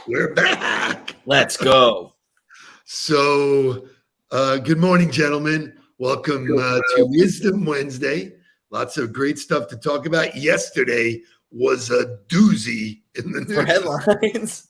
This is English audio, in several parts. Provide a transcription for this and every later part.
We're back. Let's go. So, good morning, gentlemen. Welcome to Wisdom Wednesday. Lots of great stuff to talk about. Yesterday was a doozy in the news. For headlines.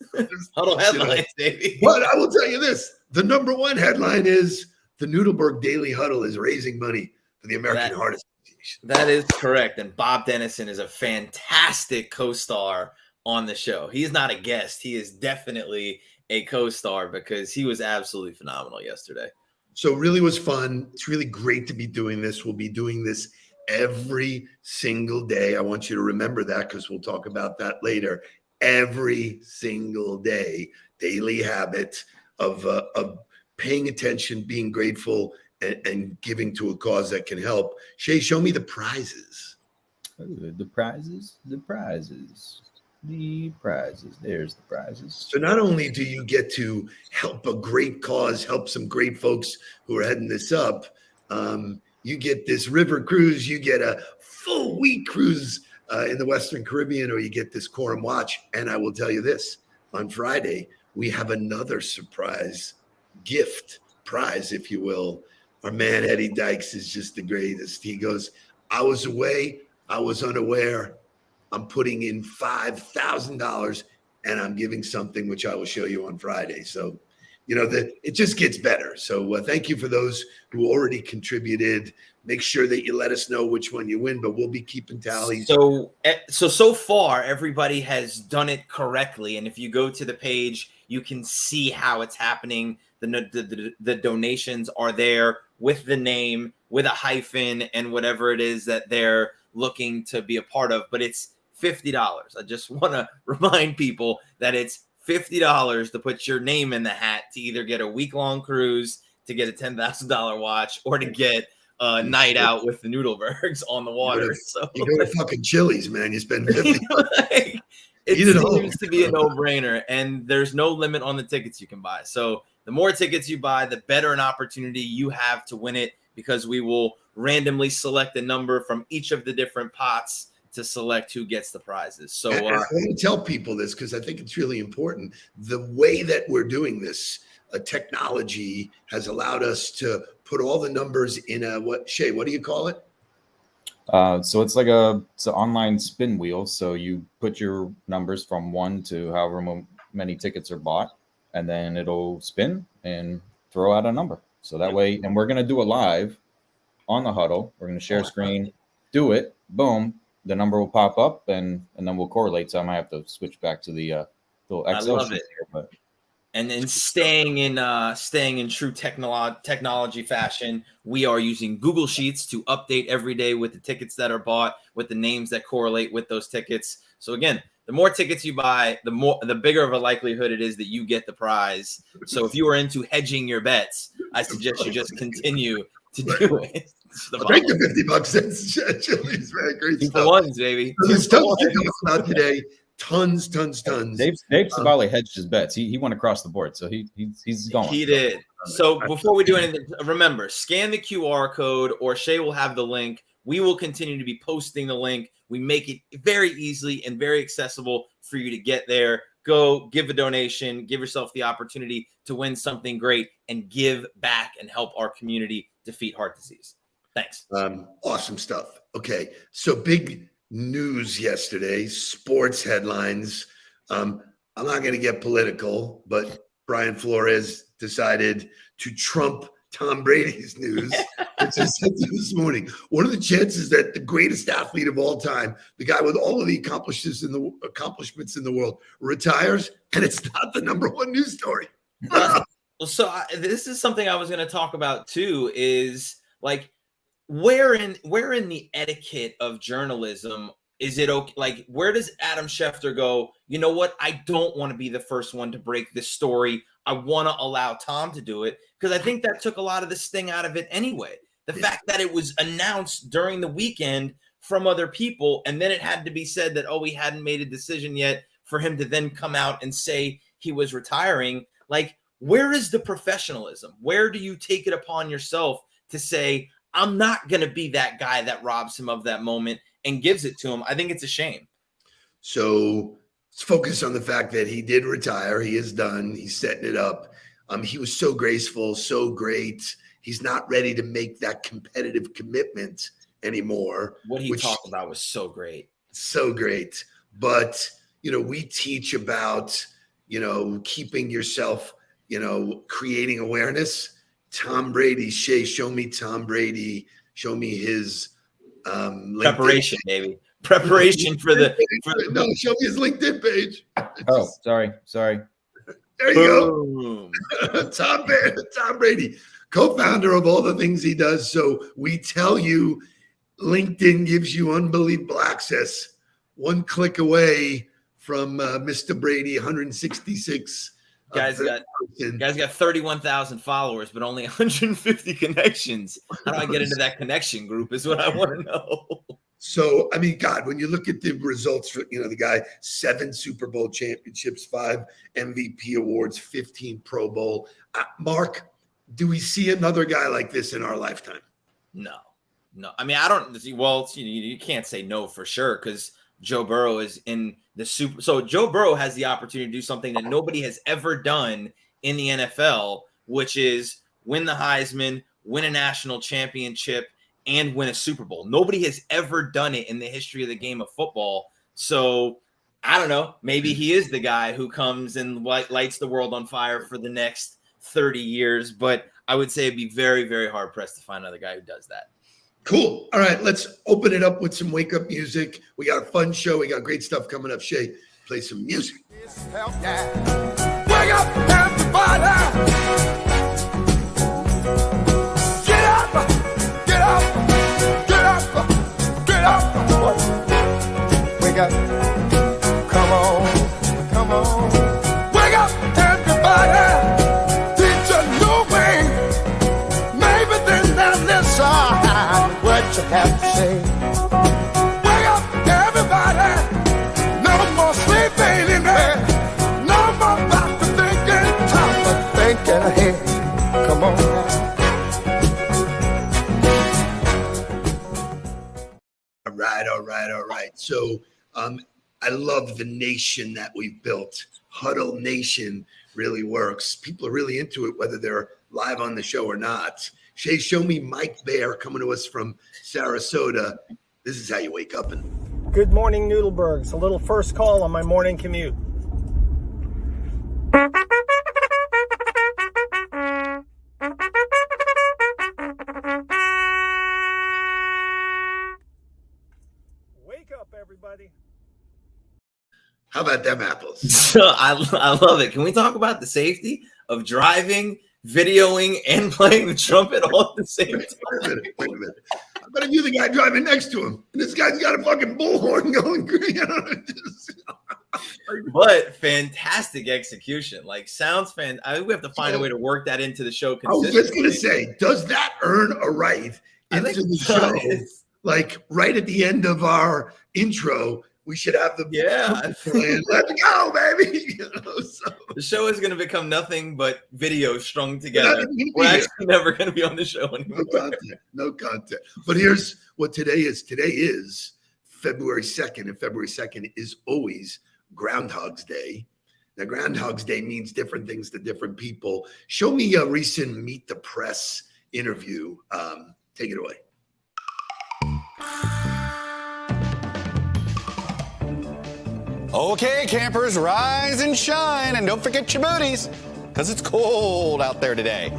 Huddle headlines, baby. But I will tell you this. The number one headline is the Nudelberg Daily Huddle is raising money for the American Heart Association. That is correct. And Bob Dennison is a fantastic co-star on the show. He's not a guest. He is definitely a co-star because he was absolutely phenomenal yesterday. So it really was fun. It's really great to be doing this. We'll be doing this every single day. I want you to remember that because we'll talk about that later. Every single day, daily habit of paying attention, being grateful, and giving to a cause that can help. Shay, show me the prizes. The prizes. There's the prizes. So not only do you get to help a great cause, help some great folks who are heading this up, you get this river cruise, you get a full week cruise in the Western Caribbean, or you get this Quorum Watch. And I will tell you this, on Friday, we have another surprise gift prize, if you will. Our man, Eddie Dykes, is just the greatest. He goes, I was away, I was unaware. I'm putting in $5,000 and I'm giving something which I will show you on Friday. So, it just gets better. So thank you for those who already contributed. Make sure that you let us know which one you win, but we'll be keeping tallies. So far, everybody has done it correctly. And if you go to the page, you can see how it's happening. The donations are there with the name, with a hyphen, and whatever it is that they're looking to be a part of. But it's $50. I just want to remind people that it's $50 to put your name in the hat to either get a week-long cruise, to get a $10,000 watch, or to get a night out with the Nudelbergs on the water. You go to fucking Chili's, man. You spend $50. It seems to be a no-brainer, and there's no limit on the tickets you can buy. So the more tickets you buy, the better an opportunity you have to win it, because we will randomly select a number from each of the different pots to select who gets the prizes. So I want to tell people this because I think it's really important. The way that we're doing this, technology has allowed us to put all the numbers in Shay, what do you call it? So it's like it's an online spin wheel. So you put your numbers from 1 to however many tickets are bought, and then it'll spin and throw out a number. So that way, and we're going to do it live on the Huddle. We're going to share screen, do it, boom, the number will pop up, and then we'll correlate. So I might have to switch back to the little Excel sheet here, but. And then staying in true technology fashion, we are using Google Sheets to update every day with the tickets that are bought, with the names that correlate with those tickets. So again, the more tickets you buy, the bigger of a likelihood it is that you get the prize. So if you are into hedging your bets, I suggest you just continue to do it. I'll take the $50 cents. Chili's, very great stuff. The ones, baby. There's tons to talk about today. Tons. Dave Savali hedged his bets. He went across the board, so he's going. He did. So before we do anything, remember, scan the QR code, or Shay will have the link. We will continue to be posting the link. We make it very easily and very accessible for you to get there. Go give a donation, give yourself the opportunity to win something great, and give back and help our community defeat heart disease. Thanks. Awesome stuff. Okay, so big news yesterday, sports headlines. I'm not going to get political, but Brian Flores decided to trump Tom Brady's news, which is this morning. What are the chances that the greatest athlete of all time, the guy with all of the accomplishments in the world, retires, and it's not the number one news story? So this is something I was going to talk about too. Is like, where in the etiquette of journalism is it okay? Like, where does Adam Schefter go? You know what? I don't want to be the first one to break this story. I want to allow Tom to do it, because I think that took a lot of the sting out of it anyway. The fact that it was announced during the weekend from other people, and then it had to be said that, we hadn't made a decision yet, for him to then come out and say he was retiring. Like, where is the professionalism? Where do you take it upon yourself to say, I'm not going to be that guy that robs him of that moment and gives it to him? I think it's a shame. So focus on the fact that he did retire. He is done. He's setting it up. He was so graceful, so great. He's not ready to make that competitive commitment anymore. What he talked about was so great. So great. But, we teach about, keeping yourself, creating awareness. Tom Brady, Shay, show me Tom Brady. Show me his preparation, maybe. Preparation for the no, show me his LinkedIn page. Oh, sorry. There you go. Tom Brady, co-founder of all the things he does. So we tell you, LinkedIn gives you unbelievable access. One click away from Mr. Brady, 166. Guy's got 31,000 followers, but only 150 connections. How do I get into that connection group is what I want to know. So, God, when you look at the results for, the guy, 7 Super Bowl championships, 5 MVP awards, 15 Pro Bowl. Mark, do we see another guy like this in our lifetime? No. I don't. Well, you can't say no for sure because Joe Burrow is in the Super. So Joe Burrow has the opportunity to do something that nobody has ever done in the NFL, which is win the Heisman, win a national championship, and win a Super Bowl. Nobody has ever done it in the history of the game of football. So I don't know. Maybe he is the guy who comes and lights the world on fire for the next 30 years. But I would say it'd be very, very hard pressed to find another guy who does that. Cool. All right, let's open it up with some wake-up music. We got a fun show. We got great stuff coming up. Shay, play some music. Wake up, everybody! Get up! Get up! Get up! Get up! Wake up! Come on! Come on! Wake up, everybody! Teach a new way. Maybe then they'll listen. What you have to say. Wake up, everybody. No more sleeping in bed. No more about to thinking. Time for thinking ahead. Come on. All right. So I love the nation that we've built. Huddle Nation really works. People are really into it, whether they're live on the show or not. Shay, show me Mike Bear coming to us from Sarasota. This is how you wake up. Good morning, Nudelberg. It's a little first call on my morning commute. Wake up, everybody. How about them apples? So I love it. Can we talk about the safety of driving, videoing, and playing the trumpet all at the same time? Wait a minute. How about if you're the guy driving next to him? And this guy's got a fucking bullhorn going. But fantastic execution. Sounds fan. I think we have to find a way to work that into the show consistently. I was just going to say, does that earn a right into the show? Right at the end of our intro, we should have the plan. Let's go, baby. The show is going to become nothing but video strung together. We're actually never going to be on the show anymore. No content. But here's what today is. Today is February 2nd, and February 2nd is always Groundhog's Day. Now, Groundhog's Day means different things to different people. Show me a recent Meet the Press interview. Take it away. Okay, campers, rise and shine, and don't forget your booties, because it's cold out there today.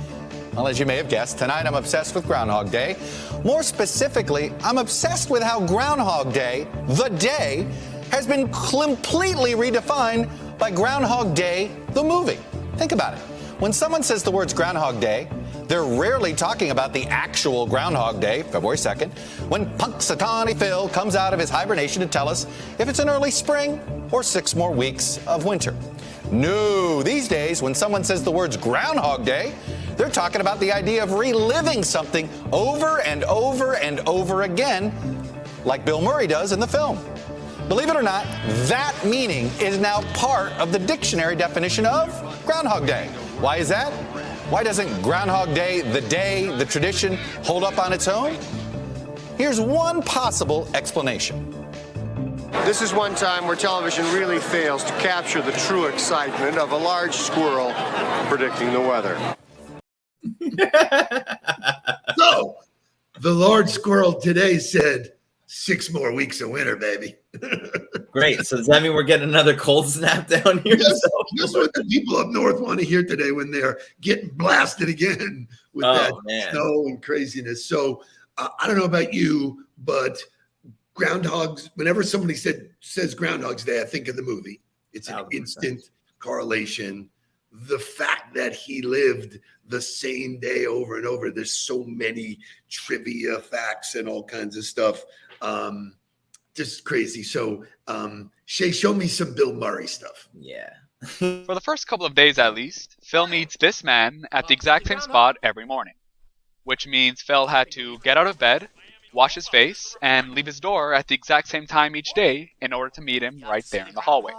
Well, as you may have guessed, tonight I'm obsessed with Groundhog Day. More specifically, I'm obsessed with how Groundhog Day, the day, has been completely redefined by Groundhog Day, the movie. Think about it. When someone says the words Groundhog Day, they're rarely talking about the actual Groundhog Day, February 2nd, when Punxsutawney Phil comes out of his hibernation to tell us if it's an early spring or 6 more weeks of winter. No, these days, when someone says the words Groundhog Day, they're talking about the idea of reliving something over and over and over again, like Bill Murray does in the film. Believe it or not, that meaning is now part of the dictionary definition of Groundhog Day. Why is that? Why doesn't Groundhog Day, the tradition, hold up on its own? Here's one possible explanation. This is one time where television really fails to capture the true excitement of a large squirrel predicting the weather. So, the large squirrel today said, 6 more weeks of winter, baby. Great. So does that mean we're getting another cold snap down here? That's what the people up north want to hear today when they're getting blasted again with that snow and craziness. So I don't know about you, but groundhogs, whenever somebody says Groundhog's Day, I think of the movie. It's an instant correlation. The fact that he lived the same day over and over, there's so many trivia facts and all kinds of stuff. Just crazy. So, Shay, show me some Bill Murray stuff. Yeah. For the first couple of days at least, Phil meets this man at the exact same spot every morning, which means Phil had to get out of bed, wash his face, and leave his door at the exact same time each day in order to meet him right there in the hallway.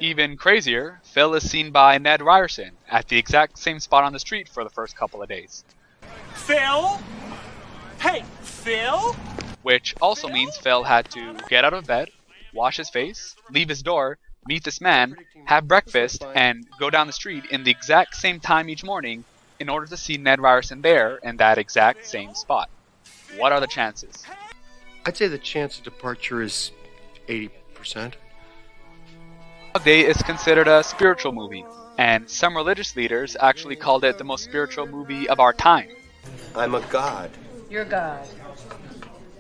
Even crazier, Phil is seen by Ned Ryerson at the exact same spot on the street for the first couple of days. Phil? Hey, Phil? Which also means Phil had to get out of bed, wash his face, leave his door, meet this man, have breakfast, and go down the street in the exact same time each morning in order to see Ned Ryerson there in that exact same spot. What are the chances? I'd say the chance of departure is 80%. Groundhog Day is considered a spiritual movie, and some religious leaders actually called it the most spiritual movie of our time. I'm a god. You're God.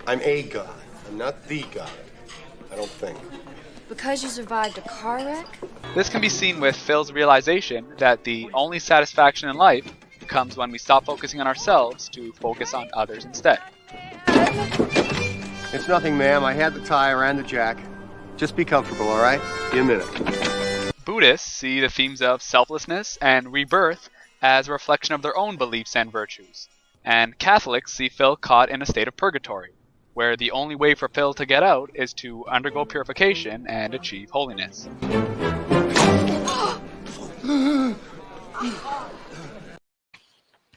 I'm a god. I'm not the god. I don't think. Because you survived a car wreck? This can be seen with Phil's realization that the only satisfaction in life comes when we stop focusing on ourselves to focus on others instead. It's nothing, ma'am. I had the tie around the jack. Just be comfortable, all right? Give me a minute. Buddhists see the themes of selflessness and rebirth as a reflection of their own beliefs and virtues. And Catholics see Phil caught in a state of purgatory, where the only way for Phil to get out is to undergo purification and achieve holiness.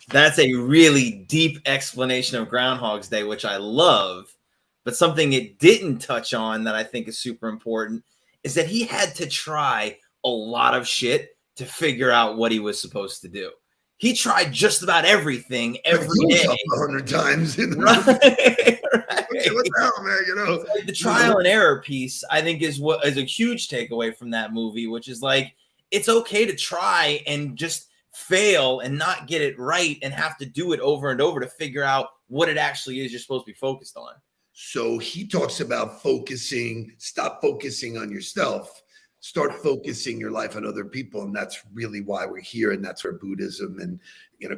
That's a really deep explanation of Groundhog's Day, which I love. But something it didn't touch on that I think is super important is that he had to try a lot of shit to figure out what he was supposed to do. He tried just about everything every day. 100 times. Right. What the hell, man? You know, like the trial and error piece, I think, is what is a huge takeaway from that movie, which is like, it's okay to try and just fail and not get it right and have to do it over and over to figure out what it actually is you're supposed to be focused on. So he talks about focusing, stop focusing on yourself, start focusing your life on other people. And that's really why we're here. And that's where Buddhism and,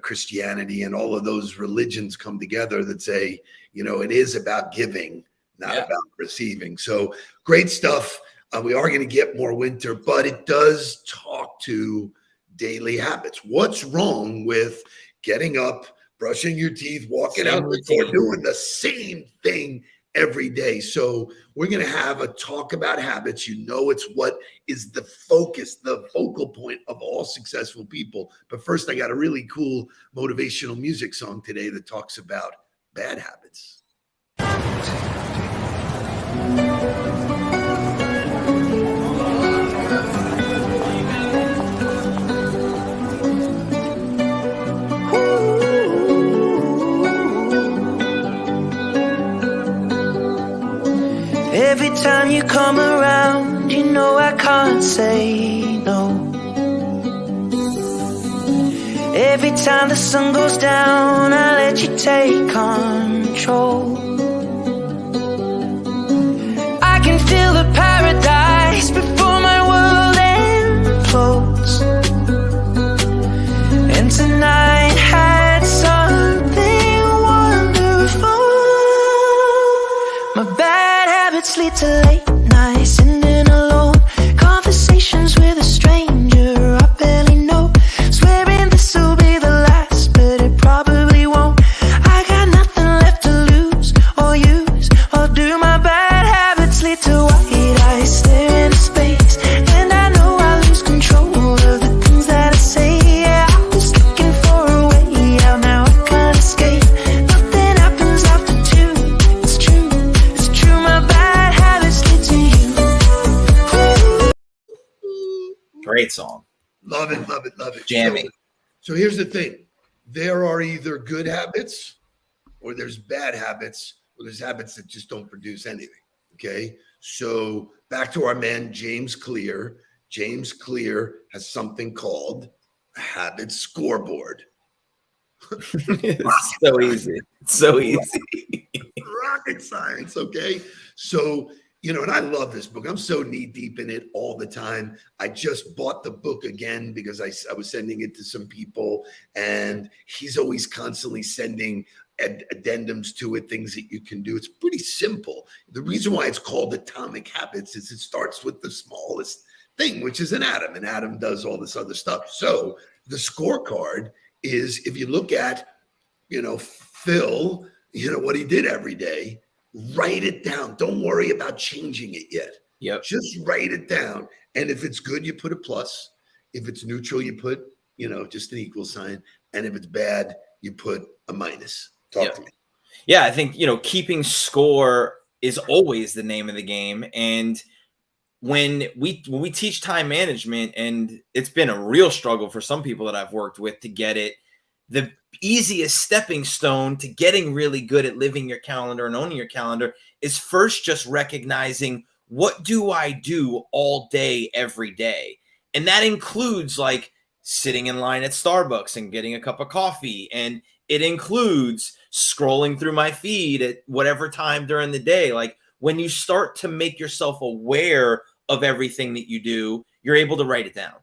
Christianity and all of those religions come together that say, it is about giving, not about receiving. So great stuff. We are going to get more winter, but it does talk to daily habits. What's wrong with getting up, brushing your teeth, walking out the door, doing the same thing every day? So we're going to have a talk about habits. It's what is the focus, the focal point of all successful people. But first, I got a really cool motivational music song today that talks about bad habits. Every time you come around, I can't say no. Every time the sun goes down, I let you take control. I can feel the paradise before my world implodes. And tonight had something wonderful. My bad habits lead to late nights, sitting alone, conversations with a stranger I barely know, swearing this will be the last, but it probably won't. I got nothing left to lose or use, or do my bad habits lead to white great song. Love it, love it, love it. Jamming. So here's the thing. There are either good habits or there's bad habits, or there's habits that just don't produce anything. Okay. So back to our man, James Clear. James Clear has something called a habit scoreboard. It's so easy. It's so easy. Rocket science. Okay. So, and I love this book. I'm so knee deep in it all the time. I just bought the book again because I was sending it to some people, and he's always constantly sending addendums to it, things that you can do. It's pretty simple. The reason why it's called Atomic Habits is it starts with the smallest thing, which is an atom, and atom does all this other stuff. So the scorecard is, if you look at, Phil, what he did every day, write it down. Don't worry about changing it yet. Yep. Just write it down. And if it's good, you put a plus. If it's neutral, you put, just an equal sign. And if it's bad, you put a minus. Talk to me. Yeah, I think, keeping score is always the name of the game. And when we teach time management, and it's been a real struggle for some people that I've worked with to get it, the easiest stepping stone to getting really good at living your calendar and owning your calendar is first just recognizing, what do I do all day, every day? And that includes like sitting in line at Starbucks and getting a cup of coffee. And it includes scrolling through my feed at whatever time during the day. Like, when you start to make yourself aware of everything that you do, you're able to write it down.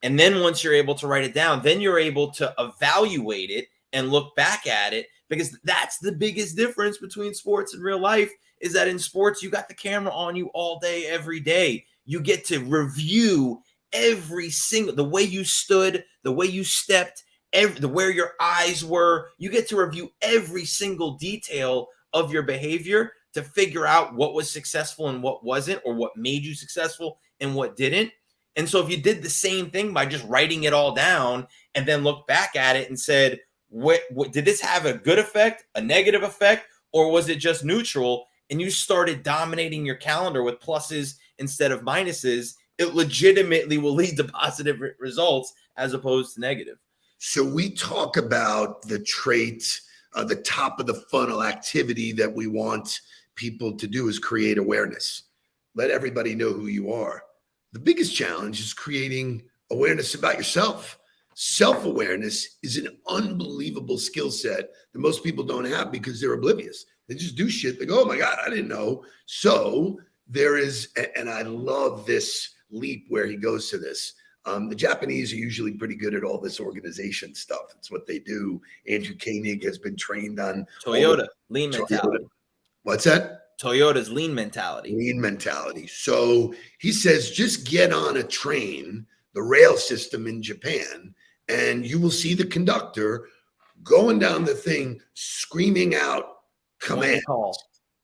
And then once you're able to write it down, then you're able to evaluate it and look back at it, because that's the biggest difference between sports and real life, is that in sports, you got the camera on you all day, every day. You get to review every single, the way you stood, the way you stepped, where your eyes were. You get to review every single detail of your behavior to figure out what was successful and what wasn't, or what made you successful and what didn't. And so if you did the same thing by just writing it all down and then look back at it and said, what did this have a good effect, a negative effect, or was it just neutral? And you started dominating your calendar with pluses instead of minuses, it legitimately will lead to positive results as opposed to negative. So we talk about the trait, the top of the funnel activity that we want people to do is create awareness. Let everybody know who you are. The biggest challenge is creating awareness about yourself. Self-awareness is an unbelievable skill set that most people don't have because they're oblivious. They just do shit. They go, oh my God, I didn't know. So there is, and I love this leap where he goes to this. The Japanese are usually pretty good at all this organization stuff. It's what they do. Andrew Koenig has been trained on Toyota, lean mentality. What's that? Toyota's lean mentality. Lean mentality. So he says, just get on a train, the rail system in Japan, and you will see the conductor going down the thing, screaming out commands.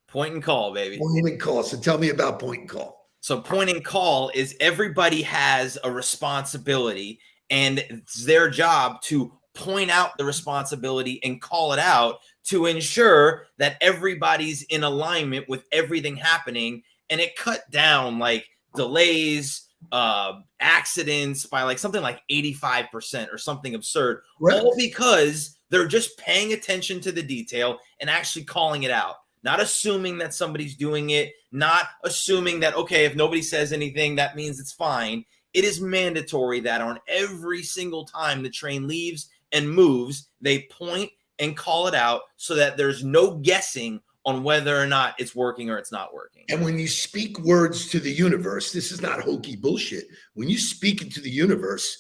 Point and call, baby. Point and call. So tell me about point and call. So point and call is everybody has a responsibility, and it's their job to point out the responsibility and call it out to ensure that everybody's in alignment with everything happening. And it cut down like delays, accidents by like something like 85% or something absurd, right? All because they're just paying attention to the detail and actually calling it out. Not assuming that somebody's doing it, not assuming that, okay, if nobody says anything, that means it's fine. It is mandatory that on every single time the train leaves and moves, they point and call it out so that there's no guessing on whether or not it's working or it's not working. And when you speak words to the universe, this is not hokey bullshit. When you speak it to the universe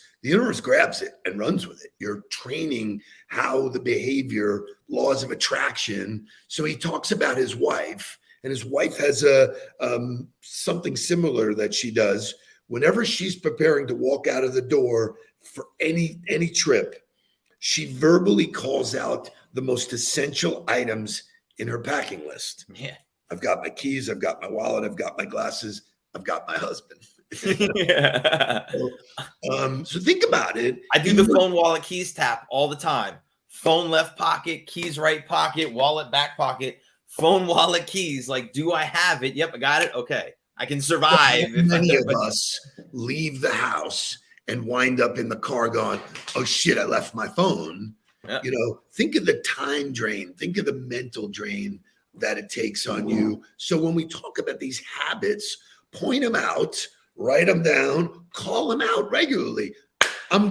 grabs it and runs with it. You're training how the behavior, laws of attraction. So he talks about his wife, and his wife has something similar that she does. Whenever she's preparing to walk out of the door for any trip, she verbally calls out the most essential items in her packing list. Yeah. I've got my keys, I've got my wallet, I've got my glasses, I've got my husband. Yeah. So think about it. I do the phone, wallet, keys tap all the time. Phone left pocket, keys right pocket, wallet back pocket, phone, wallet, keys. Like, do I have it? Yep, I got it. Okay. I can survive. Many of us leave the house and wind up in the car going, oh shit, I left my phone. Yeah. You know, think of the time drain, think of the mental drain that it takes on you. So when we talk about these habits, point them out, write them down, call them out regularly. I'm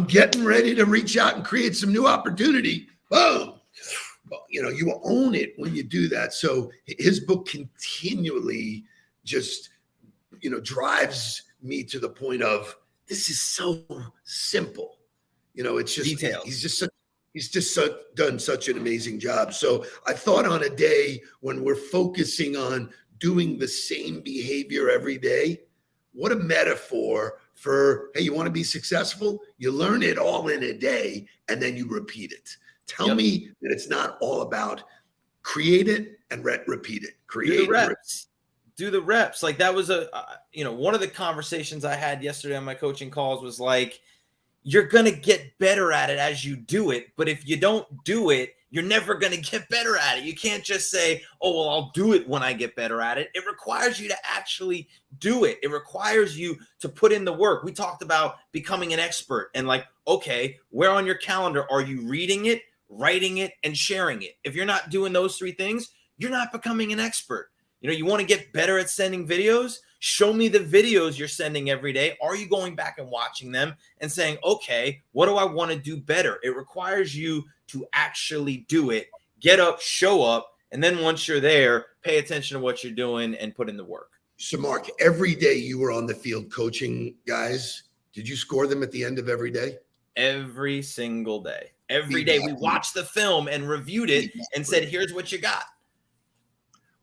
getting ready to reach out and create some new opportunity. Boom. You know, you own it when you do that. So his book continually just, you know, drives me to the point of, this is so simple. You know, it's just details. He's just done such an amazing job. So I thought on a day when we're focusing on doing the same behavior every day, what a metaphor for, hey, you want to be successful? You learn it all in a day and then you repeat it. Tell me that it's not all about create it and repeat it. Create Do the reps. Like that was one of the conversations I had yesterday on my coaching calls was like, you're going to get better at it as you do it. But if you don't do it, you're never going to get better at it. You can't just say, oh, well, I'll do it when I get better at it. It requires you to actually do it. It requires you to put in the work. We talked about becoming an expert and like, okay, where on your calendar are you reading it, writing it, and sharing it? If you're not doing those three things, you're not becoming an expert. You know, you want to get better at sending videos? Show me the videos you're sending every day. Are you going back and watching them and saying, okay, what do I want to do better? It requires you to actually do it, get up, show up, and then once you're there, pay attention to what you're doing and put in the work. So Mark, every day you were on the field coaching guys, did you score them at the end of every day? Every single day. Every day we watched the film and reviewed it and said, here's what you got.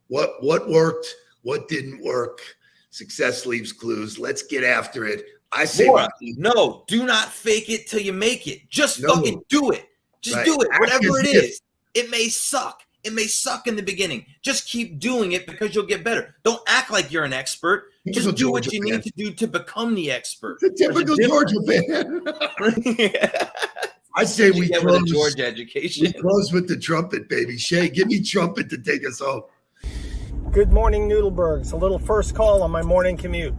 What worked? What didn't work? Success leaves clues. Let's get after it. I say, no, do not fake it till you make it. Just fucking do it. Just do it. Whatever it is. It may suck. It may suck in the beginning. Just keep doing it because you'll get better. Don't act like you're an expert. Just do what you need to do to become the expert. It's a typical Georgia fan. I say we close with a Georgia education. We close with the trumpet, baby. Shay, give me trumpet to take us home. Good morning, Nudelberg. It's a little first call on my morning commute.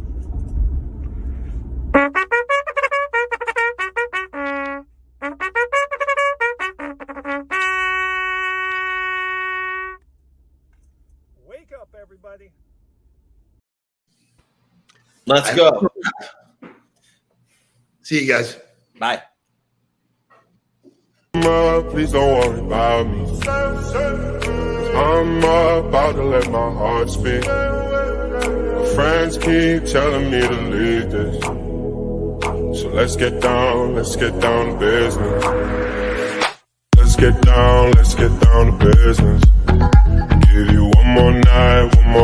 Wake up, everybody. Let's go. See you guys. Bye. Please don't worry about me. I'm about to let my heart speak. My friends keep telling me to leave this. So let's get down to business. Let's get down to business.